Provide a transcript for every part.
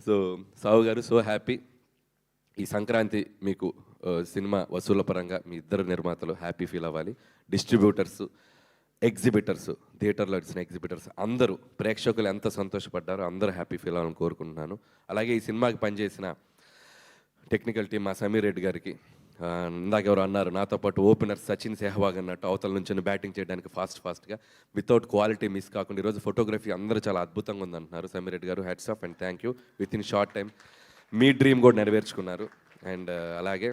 So సావు గారు, so happy. ఈ సంక్రాంతి మీకు సినిమా వసూళ్ల పరంగా మీ ఇద్దరు నిర్మాతలు హ్యాపీ ఫీల్ అవ్వాలి. డిస్ట్రిబ్యూటర్స్, ఎగ్జిబిటర్స్, థియేటర్లో వచ్చిన ఎగ్జిబిటర్స్ అందరూ, ప్రేక్షకులు ఎంత సంతోషపడ్డారో అందరూ హ్యాపీ ఫీల్ అవ్వాలని కోరుకుంటున్నాను. అలాగే ఈ సినిమాకి పనిచేసిన టెక్నికల్ టీం మా సమీర్ రెడ్డి గారికి, ఇందాక ఎవరు అన్నారు నాతో పాటు ఓపెనర్ సచిన్ సెహ్వాగ్ అన్నట్టు అవతల నుంచి బ్యాటింగ్ చేయడానికి ఫాస్ట్గా వితౌట్ క్వాలిటీ మిస్ కాకుండా ఈరోజు ఫోటోగ్రఫీ అందరూ చాలా అద్భుతంగా ఉందంటున్నారు. సమీర్ రెడ్డి గారు, hats off and thank you. With in short time me dream కూడా నెరవేర్చుకున్నారు. అండ్ అలాగే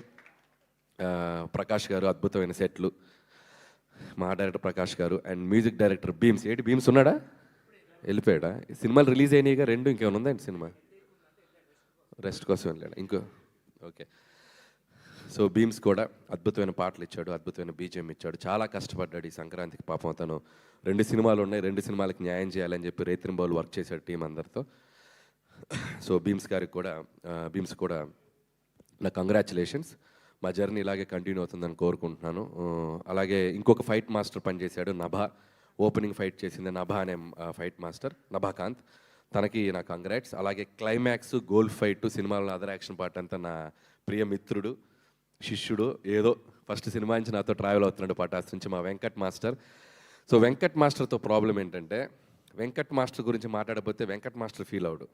ప్రకాష్ గారు, అద్భుతమైన సెట్లు, మా డైరెక్టర్ ప్రకాష్ గారు అండ్ మ్యూజిక్ డైరెక్టర్ భీమ్స్. ఏంటి భీమ్స్ ఉన్నాడా, వెళ్ళిపోయాడా? సినిమాలు రిలీజ్ అయినాయిగా రెండు, ఇంకేమైనా ఉందా సినిమా? రెస్ట్ కోసం వెళ్ళాడు ఇంకో. ఓకే. సో భీమ్స్ కూడా అద్భుతమైన పాటలు ఇచ్చాడు, అద్భుతమైన బీజిఎం ఇచ్చాడు. చాలా కష్టపడ్డాడు ఈ సంక్రాంతికి. పాపం తను 2 సినిమాలు ఉన్నాయి, 2 సినిమాలకు న్యాయం చేయాలని చెప్పి రేత్రింబౌలు వర్క్ చేశాడు టీం అందరితో. సో భీమ్స్ కూడా నా కంగ్రాచులేషన్స్. మా జర్నీ ఇలాగే కంటిన్యూ అవుతుందని కోరుకుంటున్నాను. అలాగే ఇంకొక ఫైట్ మాస్టర్ పనిచేశాడు, నభా. ఓపెనింగ్ ఫైట్ చేసింది నభా అనే ఫైట్ మాస్టర్, నభాకాంత్. తనకి నా కంగ్రాట్స్. అలాగే క్లైమాక్స్, గోల్ ఫైట్, సినిమాలో అదర్ యాక్షన్ పార్ట్ అంతా నా ప్రియ మిత్రుడు, శిష్యుడు, ఏదో ఫస్ట్ సినిమా నుంచి నాతో ట్రావెల్ అవుతున్నాడు పటాస్ నుంచి, మా వెంకట్ మాస్టర్. సో వెంకట్ మాస్టర్తో ప్రాబ్లం ఏంటంటే, వెంకట్ మాస్టర్ గురించి మాట్లాడకపోతే వెంకట్ మాస్టర్ ఫీల్ అవడు.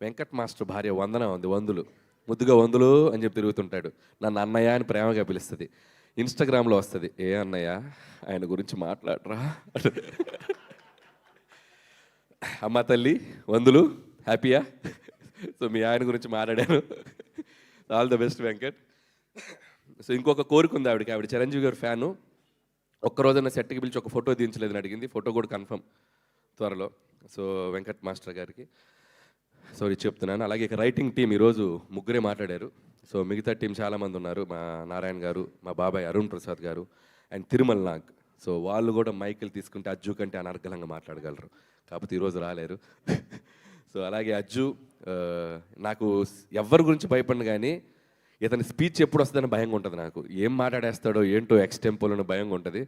వెంకట్ మాస్టర్ భార్య వందన ఉంది, వందులు, ముద్దుగా వందులు అని చెప్పి తిరుగుతుంటాడు. నన్ను అన్నయ్య అని ప్రేమగా పిలుస్తుంది. ఇన్స్టాగ్రామ్లో వస్తుంది, ఏ అన్నయ్య ఆయన గురించి మాట్లాడరా. అమ్మ తల్లి వందులు, హ్యాపీయా? సో మీ ఆయన గురించి మాట్లాడాను. All the best Venkat. So ఇంకొక కోరిక ఉంది ఆవిడకి. ఆవిడ చిరంజీవి గారు ఫ్యాను. ఒక్కరోజున సెట్కి పిలిచి ఒక ఫోటో దించలేదని అడిగింది. ఫోటో కూడా కన్ఫర్మ్ త్వరలో. సో వెంకట్ మాస్టర్ గారికి సారీ చెప్తున్నాను. అలాగే ఇక రైటింగ్ టీం ఈరోజు ముగ్గురే మాట్లాడారు. సో మిగతా టీం చాలామంది ఉన్నారు. మా నారాయణ గారు, మా బాబాయ్ అరుణ్ ప్రసాద్ గారు అండ్ తిరుమల్ నాగ్. సో వాళ్ళు కూడా మైకులు తీసుకుంటే అజ్జు కంటే అనర్గళంగా మాట్లాడగలరు, కాకపోతే ఈరోజు రాలేరు. సో అలాగే అజ్జు, నాకు ఎవరి గురించి భయపడిన కానీ ఇతని స్పీచ్ ఎప్పుడు వస్తుందని భయంగా ఉంటుంది నాకు. ఏం మాట్లాడేస్తాడో ఏంటో ఎక్స్టెంపోలని భయంగా ఉంటుంది.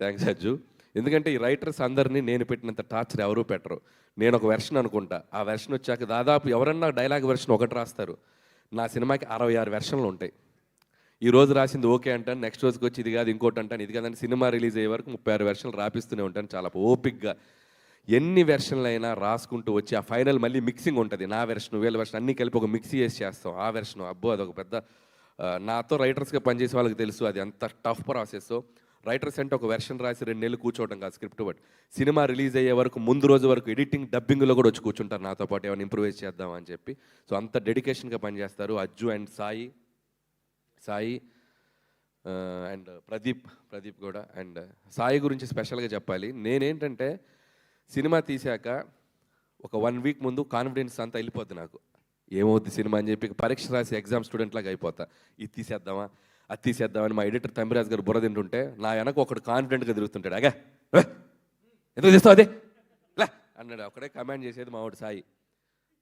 థ్యాంక్స్ అజ్జు. ఎందుకంటే ఈ రైటర్స్ అందరినీ నేను పెట్టినంత టార్చర్ ఎవరూ పెట్టరు. నేను ఒక వెర్షన్ అనుకుంటా, ఆ వెర్షన్ వచ్చాక దాదాపు ఎవరన్నా డైలాగ్ వెర్షన్ ఒకటి రాస్తారు. నా సినిమాకి 66 వెర్షన్లు ఉంటాయి. ఈ రోజు రాసింది ఓకే అంటాను, నెక్స్ట్ రోజుకి వచ్చి ఇది కాదు ఇంకోటి అంటాను, ఇది కాదని సినిమా రిలీజ్ అయ్యే వరకు 36 వెర్షన్లు రాపిస్తూనే ఉంటాను. చాలా ఓపిక్గా ఎన్ని వెర్షన్లు అయినా రాసుకుంటూ వచ్చి ఆ ఫైనల్ మళ్ళీ మిక్సింగ్ ఉంటుంది. నా వెర్షన్, వీళ్ళ వెర్షన్ అన్నీ కలిపి ఒక మిక్సీ చేసి చేస్తాం. ఆ వెర్షన్ అబ్బో అదొక పెద్ద, నాతో రైటర్స్గా పనిచేసే వాళ్ళకి తెలుసు అది ఎంత టఫ్ ప్రాసెస్. రైటర్స్ అంటే ఒక వెర్షన్ రాసి 2 నెలలు కూర్చోవడం కాదు స్క్రిప్ట్, బట్ సినిమా రిలీజ్ అయ్యే వరకు ముందు రోజు వరకు ఎడిటింగ్, డబ్బింగ్లో కూడా వచ్చి కూర్చుంటారు నాతో పాటు ఏమైనా ఇంప్రూవైజ్ చేద్దామని చెప్పి. సో అంత డెడికేషన్గా పనిచేస్తారు అజ్జు అండ్ సాయి అండ్ ప్రదీప్ కూడా. అండ్ సాయి గురించి స్పెషల్గా చెప్పాలి. నేనేంటంటే సినిమా తీశాక ఒక 1 వీక్ ముందు కాన్ఫిడెన్స్ అంతా వెళ్ళిపోద్ది నాకు. ఏమవుద్ది సినిమా అని చెప్పి పరీక్ష రాసి ఎగ్జామ్ స్టూడెంట్ లాగా అయిపోతా. ఇది తీసేద్దామా అది తీసేద్దామని మా ఎడిటర్ తమ్మిరాజ్ గారు బుర్ర తింటుంటే నా వెనక ఒకడు కాన్ఫిడెంట్గా తిరుగుతుంటాడు. అగా ఎందుకు తీస్తావు అదే ఇలా అన్నాడు. ఒకడే కమాండ్ చేసేది మా వాడు సాయి.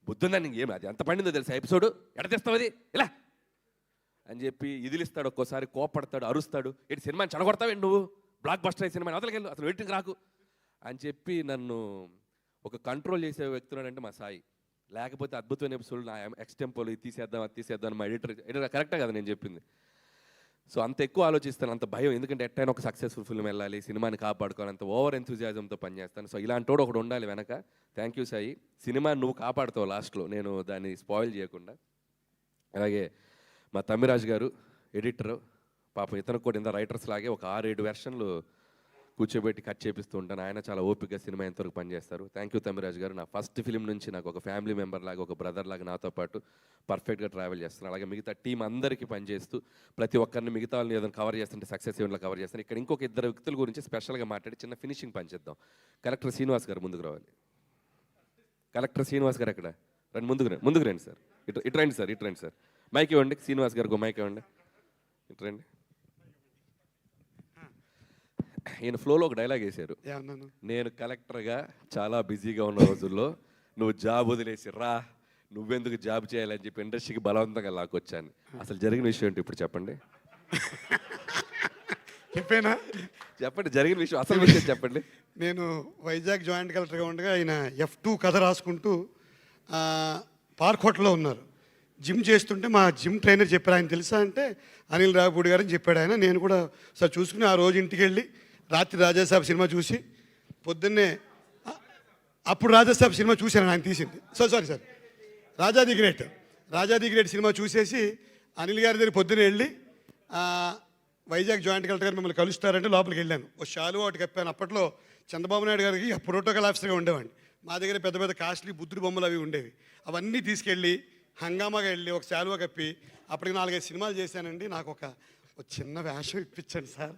బుద్ధుందని ఏమి అది ఎంత పండిందో తెలుసా ఎపిసోడ్, ఎడ తీస్తావు అది ఇలా అని చెప్పి ఇదిలిస్తాడు. ఒక్కోసారి కోపడతాడు, అరుస్తాడు. ఏంటి సినిమాని చెడగొడతావేంటి నువ్వు, బ్లాక్ బస్టర్ అయ్యే సినిమాని అవతలకెళ్ళు, అసలు వెయిటింగ్ రాకు అని చెప్పి నన్ను ఒక కంట్రోల్ చేసే వ్యక్తున్నాడంటే మా సాయి. లేకపోతే అద్భుతమైన ఎపిసోడ్ నా ఎక్స్టెంపోలు ఇది తీసేద్దాం అది తీసేద్దాం అని మా ఎడిటర్ కరెక్టే కదా నేను చెప్పింది. సో అంత ఎక్కువ ఆలోచిస్తాను, అంత భయం. ఎందుకంటే ఎట్టైనా ఒక సక్సెస్ఫుల్ ఫిల్మ్ వెళ్ళాలి, సినిమాని కాపాడుకోవాలి, అంత ఓవర్ ఎంతూజియాజంతో పనిచేస్తాను. సో ఇలాంటి వాడు ఒకడు ఉండాలి వెనక. Thank you Sai. సినిమా నువ్వు కాపాడుతావు లాస్ట్లో, నేను దాన్ని స్పాయిల్ చేయకుండా. అలాగే మా తమ్మిరాజ్ గారు ఎడిటరు, పాపం ఇతను కూడా ఇంత రైటర్స్ లాగే ఒక 6-7 వెర్షన్లు కూర్చోబెట్టి కట్ చేపిస్తూ ఉంటాను. ఆయన చాలా ఓపికగా సినిమా ఎంతవరకు పనిచేస్తారు. థ్యాంక్ యూ తమ్మిరాజ్ గారు. నా ఫస్ట్ ఫిలిం నుంచి నాకు ఒక ఫ్యామిలీ మెంబర్ లాగా, ఒక బ్రదర్ లాగా నాతో పాటు పర్ఫెక్ట్గా ట్రావెల్ చేస్తాను. అలాగే మిగతా టీం అందరికీ పనిచేస్తూ ప్రతి ఒక్కరిని, మిగతా వాళ్ళని ఏదైనా కవర్ చేస్తుంటే సక్సెస్ ఈవెంట్లో కవర్ చేస్తాను. ఇక్కడ ఇంకొక 2 వ్యక్తుల గురించి స్పెషల్గా మాట్లాడి చిన్న ఫినిషింగ్ పనిచేద్దాం. కలెక్టర్ శ్రీనివాస్ గారు ముందుకు రావాలి. కలెక్టర్ శ్రీనివాస్ గారు ఎక్కడ రండి, ముందుకు రండి సార్. ఇటు రండి సార్. మైక్ ఇవ్వండి శ్రీనివాస్ గారికి, మైక్ ఇవ్వండి. ఇటు రండి. ఈయన ఫ్లోలో ఒక డైలాగ్ వేశారు, నేను కలెక్టర్గా చాలా బిజీగా ఉన్న రోజుల్లో నువ్వు జాబ్ వదిలేసి రా, నువ్వెందుకు జాబ్ చేయాలని చెప్పి ఇండస్ట్రీకి బలవంతంగా లాక్కొచ్చాను. అసలు జరిగిన విషయం ఏంటి ఇప్పుడు చెప్పండి. చెప్పండి జరిగిన విషయం, అసలు విషయం చెప్పండి. నేను వైజాగ్ జాయింట్ కలెక్టర్గా ఉండగా ఆయన F2 కథ రాసుకుంటూ పార్క్ హోటల్లో ఉన్నారు. జిమ్ చేస్తుంటే మా జిమ్ ట్రైనర్ చెప్పారు, ఆయన తెలుసా అంటే అనిల్ రావిపూడి గారు అని చెప్పాడు ఆయన. నేను కూడా సార్ చూసుకుని ఆ రోజు ఇంటికి వెళ్ళి రాత్రి రాజాసాబ్ సినిమా చూసి పొద్దున్నే అప్పుడు రాజాసాబ్ సినిమా చూశాను, ఆయన తీసింది. Sorry Raja the great cinema చూసేసి అనిల్ గారి దగ్గర పొద్దున్నే వెళ్ళి వైజాగ్ జాయింట్ కలెక్టర్ గారు మిమ్మల్ని కలుస్తారంటే లోపలికి వెళ్ళాను. ఓ షాలు ఒకటి కప్పాను. అప్పట్లో చంద్రబాబు నాయుడు గారికి ప్రోటోకాల్ ఆఫీసర్గా ఉండేవాడిని. మా దగ్గర పెద్ద పెద్ద కాస్ట్లీ బుద్ధుడి బొమ్మలు అవి ఉండేవి. అవన్నీ తీసుకెళ్ళి హంగామాగా వెళ్ళి ఒక శాలువా కప్పి అప్పటికి 4-5 సినిమాలు చేశానండి. నాకు ఒక చిన్న వేషం ఇప్పించండి సార్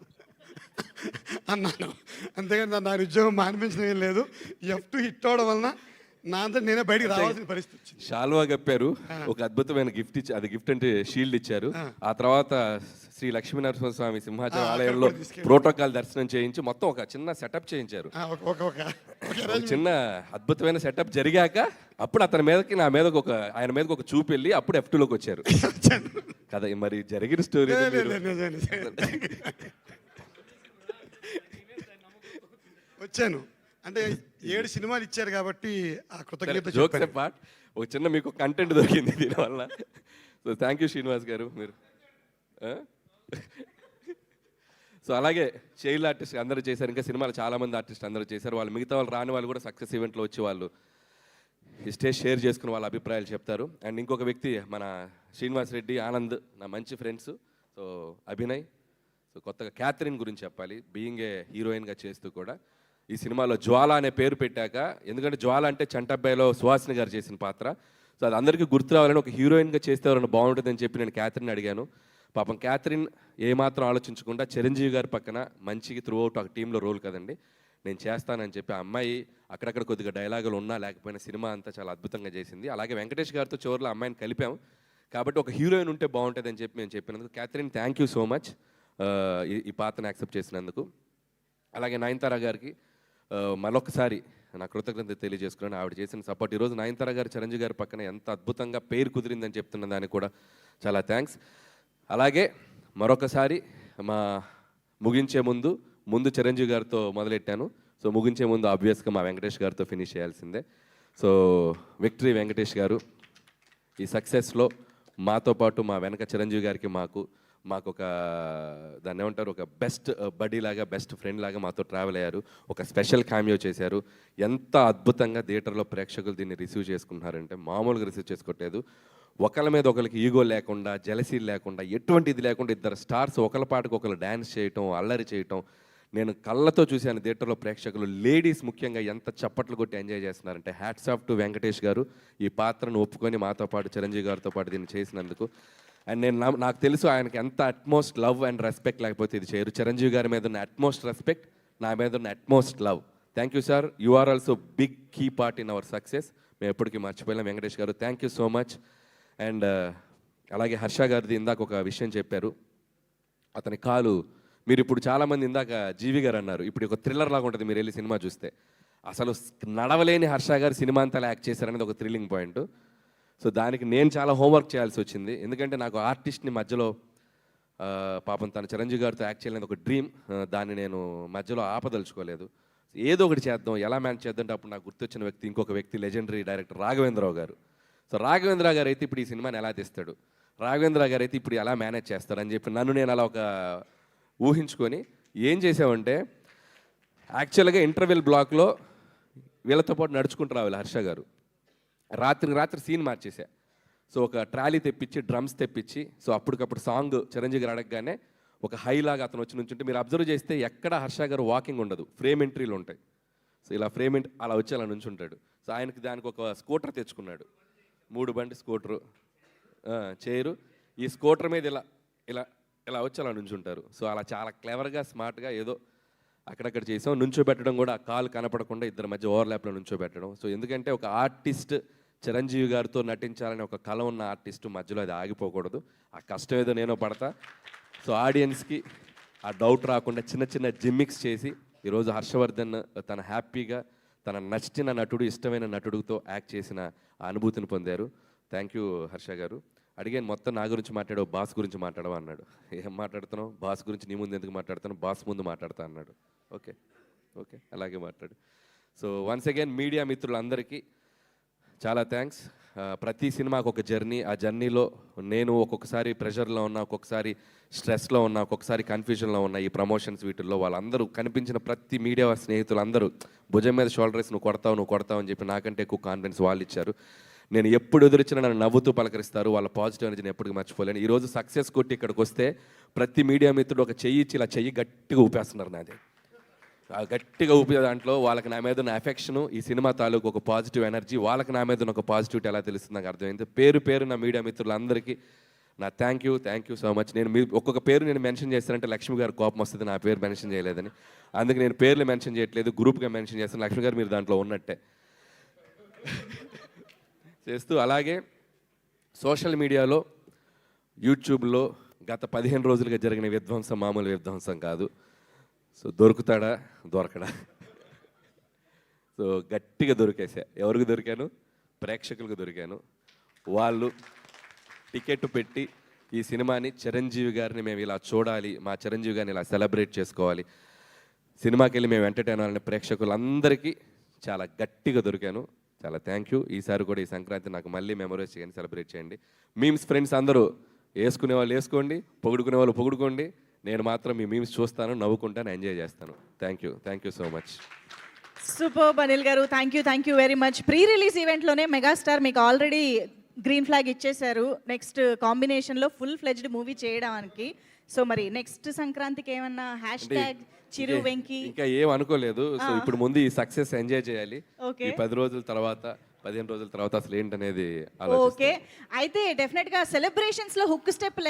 అన్నాను. అంతేగాని నా ఉద్యోగం మానిపించడం ఏం లేదు. F2 హిట్ అవడం వలన నా అంతా నేనే బయటికి రావాల్సిన పరిస్థితి వచ్చింది. షాల్వా కప్పారు, ఒక అద్భుతమైన గిఫ్ట్ ఇచ్చి, అది గిఫ్ట్ అంటే షీల్డ్ ఇచ్చారు. ఆ తర్వాత శ్రీ లక్ష్మీనరసింహస్వామి సింహాచలం ఆలయంలో ప్రోటోకాల్ దర్శనం చేయించి మొత్తం ఒక చిన్న సెటప్ చేయించారు. ఒక చిన్న అద్భుతమైన సెటప్ జరిగాక అప్పుడు అతని మీదకి ఆయన మీదకి ఒక చూపు వెళ్ళి అప్పుడు F2లోకి వచ్చారు కదా. మరి జరిగిన స్టోరీ వచ్చాను అంటే 7 సినిమాలు ఇచ్చారు కాబట్టి ఆ కృతజ్ఞత. జోక్స్ పార్ట్, ఒక చిన్న మీకు కంటెంట్ దొరికింది దీనివల్ల. సో థ్యాంక్ యూ శ్రీనివాస్ గారు. మీరు సో అలాగే చైల్డ్ ఆర్టిస్ట్ అందరూ చేశారు, ఇంకా సినిమాలు చాలామంది ఆర్టిస్ట్ అందరూ చేశారు. వాళ్ళు మిగతా వాళ్ళు రాని వాళ్ళు కూడా సక్సెస్ ఈవెంట్లో వచ్చి వాళ్ళు ఈ స్టేజ్ షేర్ చేసుకుని వాళ్ళ అభిప్రాయాలు చెప్తారు. అండ్ ఇంకొక వ్యక్తి మన శ్రీనివాస్ రెడ్డి, ఆనంద్ నా మంచి ఫ్రెండ్స్. సో అభినయ్, సో కొత్తగా క్యాథరిన్ గురించి చెప్పాలి. బీయింగ్ ఏ హీరోయిన్గా చేస్తూ కూడా ఈ సినిమాలో జ్వాల అనే పేరు పెట్టాక, ఎందుకంటే జ్వాల అంటే చంటబ్బాయిలో సుహాసిని గారు చేసిన పాత్ర. సో అది అందరికీ గుర్తు రావాలని ఒక హీరోయిన్గా చేస్తే ఎవరైనా బాగుంటుందని చెప్పి నేను క్యాథరిన్ అడిగాను. పాపం క్యాథరిన్ ఏమాత్రం ఆలోచించకుండా చిరంజీవి గారి పక్కన మంచికి త్రూ అవుట్ ఒక టీంలో రోల్ కదండి, నేను చేస్తానని చెప్పి ఆ అమ్మాయి అక్కడక్కడ కొద్దిగా డైలాగులు ఉన్నా లేకపోయినా సినిమా అంతా చాలా అద్భుతంగా చేసింది. అలాగే వెంకటేష్ గారితో చివరిలో అమ్మాయిని కలిపాం కాబట్టి ఒక హీరోయిన్ ఉంటే బాగుంటుంది అని చెప్పి నేను చెప్పినందుకు Catherine thank you so much ఈ పాత్రను యాక్సెప్ట్ చేసినందుకు. అలాగే నయనతార గారికి మరొకసారి నా కృతజ్ఞత తెలియజేసుకున్నాను. ఆవిడ చేసిన సపోర్ట్. ఈరోజు నయనతార గారు చిరంజీవి గారి పక్కన ఎంత అద్భుతంగా పేరు కుదిరిందని చెప్తున్న దానికి కూడా చాలా థ్యాంక్స్. అలాగే మరొకసారి ముగించే ముందు చిరంజీవి గారితో మొదలెట్టాను. సో ముగించే ముందు ఆబ్వియస్గా మా వెంకటేష్ గారితో ఫినిష్ చేయాల్సిందే. సో విక్టరీ వెంకటేష్ గారు, ఈ సక్సెస్లో మాతో పాటు మా వెనక చిరంజీవి గారికి మాకు ఒక దాన్ని ఏమంటారు, ఒక బెస్ట్ బడీ లాగా, బెస్ట్ ఫ్రెండ్ లాగా మాతో ట్రావెల్ అయ్యారు. ఒక స్పెషల్ క్యామియో చేశారు. ఎంత అద్భుతంగా థియేటర్లో ప్రేక్షకులు దీన్ని రిసీవ్ చేసుకుంటున్నారంటే మామూలుగా రిసీవ్ చేసుకోవట్లేదు. ఒకళ్ళ మీద ఒకరికి ఈగో లేకుండా, జెలసీ లేకుండా, ఎటువంటి ఇది లేకుండా ఇద్దరు స్టార్స్ ఒకళ్ళ పాటుకు ఒకరు డ్యాన్స్ చేయటం, అల్లరి చేయటం నేను కళ్ళతో చూశాను. థియేటర్లో ప్రేక్షకులు, లేడీస్ ముఖ్యంగా ఎంత చప్పట్లు కొట్టి ఎంజాయ్ చేస్తున్నారంటే హ్యాట్స్ ఆఫ్ టు వెంకటేష్ గారు. ఈ పాత్రను ఒప్పుకొని మాతో పాటు చిరంజీవి గారితో పాటు దీన్ని చేసినందుకు. అండ్ నాకు తెలుసు ఆయనకి ఎంత అట్మోస్ట్ లవ్ అండ్ రెస్పెక్ట్ లేకపోతే ఇది చేయరు. చిరంజీవి గారి మీద ఉన్న అట్మోస్ట్ రెస్పెక్ట్, నా మీద ఉన్న utmost love. Thank you sir, you are also big key part in our success. మేము ఎప్పటికీ మర్చిపోయాం. వెంకటేష్ గారు thank you so much. And అలాగే హర్ష గారిది ఇందాక ఒక విషయం చెప్పారు. అతని కాలు మీరు ఇప్పుడు చాలామంది ఇందాక జీవి గారు అన్నారు, ఇప్పుడు ఒక థ్రిల్లర్ లాగా ఉంటుంది మీరు వెళ్ళి సినిమా చూస్తే. అసలు నడవలేని హర్ష గారు సినిమా అంతా యాక్ట్ చేశారనేది ఒక థ్రిల్లింగ్ పాయింట్. సో దానికి నేను చాలా హోంవర్క్ చేయాల్సి వచ్చింది. ఎందుకంటే నాకు ఆర్టిస్ట్ని మధ్యలో పాపం తన చిరంజీవి గారితో యాక్ట్ చేయలేదు ఒక డ్రీమ్, దాన్ని నేను మధ్యలో ఆపదలుచుకోలేదు. ఏదో ఒకటి చేద్దాం, ఎలా మేనేజ్ చేద్దాం. అప్పుడు నాకు గుర్తొచ్చిన వ్యక్తి ఇంకొక వ్యక్తి, లెజెండరీ డైరెక్టర్ రాఘవేంద్రరావు గారు. సో రాఘవేంద్ర గారు అయితే ఇప్పుడు ఈ సినిమాని ఎలా తీస్తాడు, రాఘవేంద్ర గారు అయితే ఇప్పుడు ఎలా మేనేజ్ చేస్తారని చెప్పి నన్ను నేను అలా ఒక ఊహించుకొని ఏం చేసామంటే, యాక్చువల్గా ఇంటర్వెల్ బ్లాక్లో వీళ్ళతో పాటు నడుచుకుంటూ రావాలి హర్ష గారు. రాత్రి సీన్ మార్చేసా. సో ఒక ట్రాలీ తెప్పించి, డ్రమ్స్ తెప్పించి, సో అప్పటికప్పుడు సాంగ్ చిరంజీవి గారు అడగగానే ఒక హైలాగా అతను వచ్చి నుంచుంటే మీరు అబ్జర్వ్ చేస్తే ఎక్కడ హర్ష గారు వాకింగ్ ఉండదు, ఫ్రేమ్ ఎంట్రీలు ఉంటాయి. సో ఇలా అలా వచ్చి అలా నుంచుంటాడు. సో ఆయనకి దానికి ఒక స్కూటర్ తెచ్చుకున్నాడు, 3 బండి స్కూటరు, చైరు. ఈ స్కూటర్ మీద ఇలా వచ్చి అలా నుంచుంటారు. సో అలా చాలా క్లెవర్గా, స్మార్ట్గా ఏదో అక్కడక్కడ చేసాం. నుంచోబెట్టడం కూడా ఆ కాలు కనపడకుండా ఇద్దరి మధ్య ఓవర్లాప్లో నుంచోబెట్టడం. సో ఎందుకంటే ఒక ఆర్టిస్ట్ చిరంజీవి గారితో నటించాలని ఒక కళ ఉన్న ఆర్టిస్ట్ మధ్యలో అది ఆగిపోకూడదు. ఆ కష్టం ఏదో నేను పడతా. సో ఆడియన్స్కి ఆ డౌట్ రాకుండా చిన్న చిన్న జిమ్మిక్స్ చేసి ఈరోజు హర్షవర్ధన్ తన హ్యాపీగా తన నచ్చిన నటుడు, ఇష్టమైన నటుడితో యాక్ట్ చేసిన ఆ అనుభూతిని పొందారు. థ్యాంక్ యూ హర్ష గారు. అడిగాను మొత్తం నా గురించి మాట్లాడావు, బాస్ గురించి మాట్లాడవా అన్నాడు. ఏం మాట్లాడుతున్నావు, బాస్ గురించి నీ ముందు ఎందుకు మాట్లాడుతాను, బాస్ ముందు మాట్లాడతా అన్నాడు. ఓకే అలాగే మాట్లాడు. సో వన్స్ అగైన్ మీడియా మిత్రులందరికీ చాలా థ్యాంక్స్. ప్రతి సినిమాకు ఒక జర్నీ. ఆ జర్నీలో నేను ఒక్కొక్కసారి ప్రెషర్లో ఉన్నా, ఒక్కొక్కసారి స్ట్రెస్లో ఉన్నా, ఒక్కొక్కసారి కన్ఫ్యూజన్లో ఉన్నా. ఈ ప్రమోషన్స్ వీటిల్లో వాళ్ళందరూ కనిపించిన ప్రతి మీడియా స్నేహితులు అందరూ భుజం మీద షోల్డర్ వేసి నువ్వు కొడతావు అని చెప్పి నాకంటే ఎక్కువ కాన్ఫిడెన్స్ వాళ్ళు ఇచ్చారు. నేను ఎప్పుడు ఎదురొచ్చినా నన్ను నవ్వుతూ పలకరిస్తారు. వాళ్ళ పాజిటివ్ ఎనర్జీని ఎప్పటికీ మర్చిపోలేను. ఈరోజు సక్సెస్ కొట్టి ఇక్కడికి వస్తే ప్రతి మీడియా మిత్రుడు ఒక చెయ్యి ఇచ్చి ఇలా చెయ్యి గట్టిగా ఊపేస్తున్నారు నాది. ఆ గట్టిగా ఊపే దాంట్లో వాళ్ళకి నా మీద ఉన్న ఎఫెక్షను, ఈ సినిమా తాలూకు ఒక పాజిటివ్ ఎనర్జీ, వాళ్ళకి నా మీద ఉన్న ఒక పాజిటివిటీ ఎలా తెలుస్తుంది నాకు అర్థమైంది. పేరు నా మీడియా మిత్రులందరికీ నా థ్యాంక్ యూ సో మచ్. నేను మీ ఒక్కొక్క పేరు నేను మెన్షన్ చేస్తానంటే లక్ష్మి గారు కోపం వస్తుంది నా పేరు మెన్షన్ చేయలేదని. అందుకే నేను పేర్లు మెన్షన్ చేయట్లేదు, గ్రూప్గా మెన్షన్ చేస్తాను. లక్ష్మి గారు మీరు దాంట్లో ఉన్నట్టే చేస్తూ. అలాగే సోషల్ మీడియాలో, యూట్యూబ్లో గత 15 రోజులుగా జరిగిన విధ్వంసం మామూలు విధ్వంసం కాదు. సో దొరకడా. సో గట్టిగా దొరికేసా. ఎవరికి దొరికాను? ప్రేక్షకులకు దొరికాను. వాళ్ళు టికెట్ పెట్టి ఈ సినిమాని చిరంజీవి గారిని మేము ఇలా చూడాలి, మా చిరంజీవి గారిని ఇలా సెలబ్రేట్ చేసుకోవాలి, సినిమాకి వెళ్ళి మేము ఎంటర్టైన్ అవ్వాలని ప్రేక్షకులందరికీ చాలా గట్టిగా దొరికాను. చాలా థ్యాంక్ యూ. ఈసారి కూడా ఈ సంక్రాంతి నాకు మళ్ళీ మెమరీస్ చేయండి, సెలబ్రేట్ చేయండి. మీమ్స్ ఫ్రెండ్స్ అందరూ వేసుకునే వాళ్ళు వేసుకోండి, పొగుడుకునే వాళ్ళు పొగుడుకోండి. నేను మాత్రం మీ మీమ్స్ చూస్తాను, నవ్వుకుంటాను, ఎంజాయ్ చేస్తాను. Thank you so much. Super Anil garu, thank you very much. Pre release ఈవెంట్లోనే మెగాస్టార్ మీకు ఆల్రెడీ గ్రీన్ ఫ్లాగ్ ఇచ్చేశారు నెక్స్ట్ కాంబినేషన్లో ఫుల్ ఫ్లెడ్జ్డ్ మూవీ చేయడానికి. సో మరి నెక్స్ట్ సంక్రాంతికి ఏమన్నా హ్యాష్ చిరు వెంకీ ఇంకా ఏం అనుకోలేదు. సో ఇప్పుడు ముందు ఈ సక్సెస్ ఎంజాయ్ చేయాలి. Okay. ఈ 10 రోజుల తర్వాత 15 రోజుల తర్వాత అసలు ఏంటనేది ఓకే. అయితే డెఫినెట్గా సెలబ్రేషన్స్లో హుక్ స్టెప్